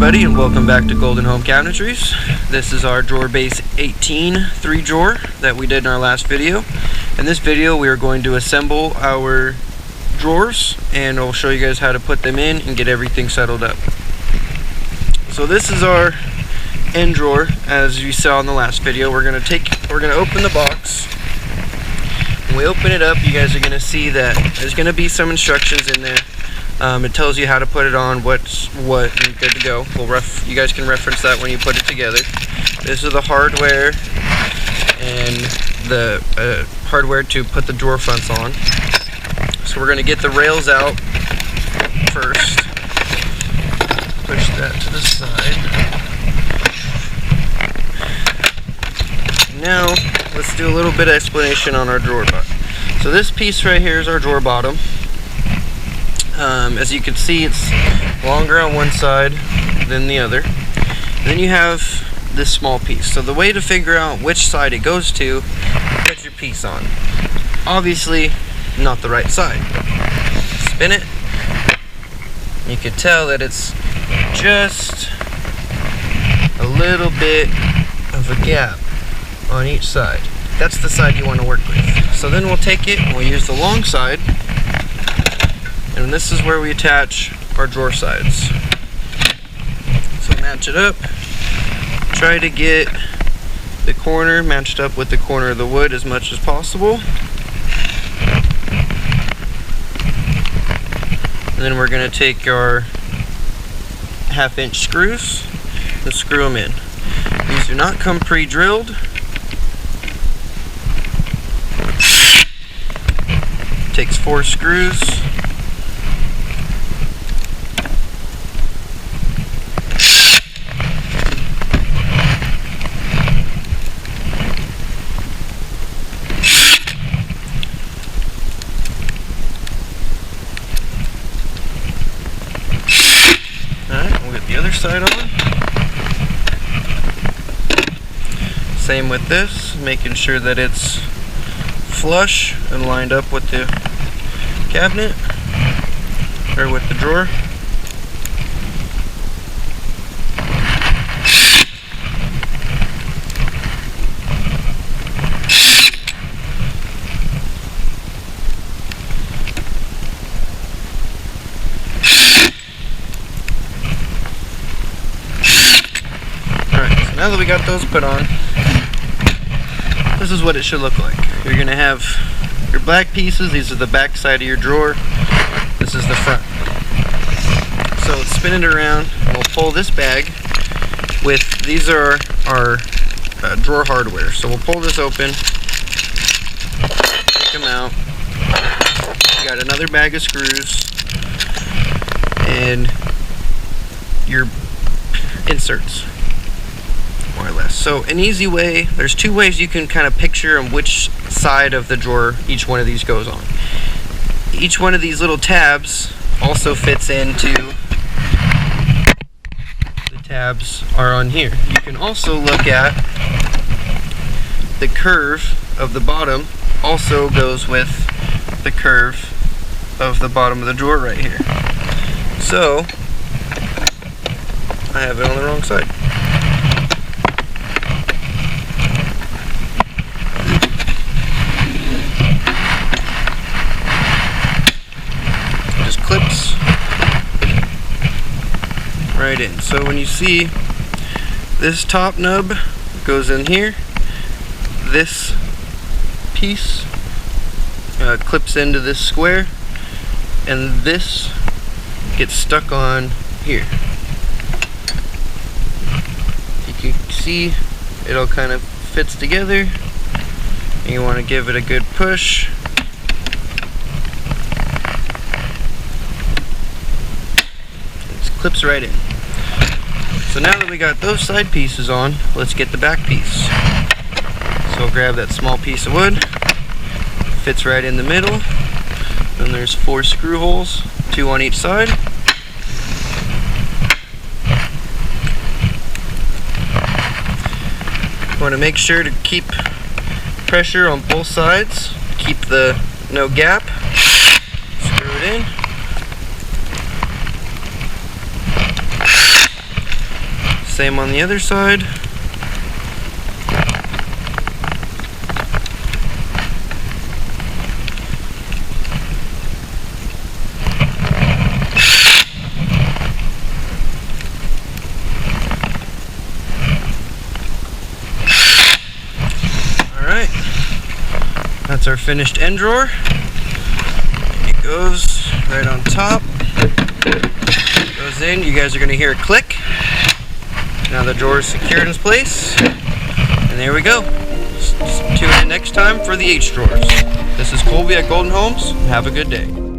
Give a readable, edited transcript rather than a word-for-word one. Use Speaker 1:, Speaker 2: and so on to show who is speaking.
Speaker 1: everybody, and welcome back to Golden Home Cabinetries. This is our DB18 3 drawer that we did in our last video. In this video we are going to assemble our drawers, and I'll show you guys how to put them in and get everything settled up. So this is our end drawer, as you saw in the last video. We're gonna open the box. When we open it up, you guys are gonna see that there's gonna be some instructions in there. It tells you how to put it on, what's what, and good to go. You guys can reference that when you put it together. This is the hardware and the hardware to put the drawer fronts on. So we're going to get the rails out first. Push that to the side. Now let's do a little bit of explanation on our drawer bottom. So this piece right here is our drawer bottom. As you can see, it's longer on one side than the other. Then you have this small piece. So the way to figure out which side it goes to, put your piece on. Obviously, not the right side. Spin it. You can tell that it's just a little bit of a gap on each side. That's the side you want to work with. So then we'll take it and we'll use the long side. And this is where we attach our drawer sides. So match it up. Try to get the corner matched up with the corner of the wood as much as possible. And then we're going to take our 1/2-inch screws and screw them in. These do not come pre-drilled. Takes 4 screws. The other side on. Same with this, making sure that it's flush and lined up with the cabinet or with the drawer. Now that we got those put on, this is what it should look like. You're going to have your black pieces. These are the back side of your drawer. This is the front. So let's spin it around and we'll pull this bag with, these are our drawer hardware. So we'll pull this open, take them out. You got another bag of screws and your inserts. More or less. So an easy way, there's 2 ways you can kind of picture on which side of the drawer each one of these goes on. Each one of these little tabs also fits into, the tabs are on here. You can also look at the curve of the bottom, also goes with the curve of the bottom of the drawer right here. So I have it on the wrong side. Clips right in. So when you see this top nub goes in here, this piece clips into this square, and this gets stuck on here. You can see it all kind of fits together, and you want to give it a good push. Clips right in. So now that we got those side pieces on, let's get the back piece. So I'll grab that small piece of wood, fits right in the middle. Then there's 4 screw holes, 2 on each side. You want to make sure to keep pressure on both sides, keep the no gap. Screw it in. Same on the other side. Alright, that's our finished end drawer. It goes right on top. Goes in, you guys are going to hear a click. Now the drawer is secured in place. And there we go. Tune in next time for the H drawers. This is Colby at Golden Homes. Have a good day.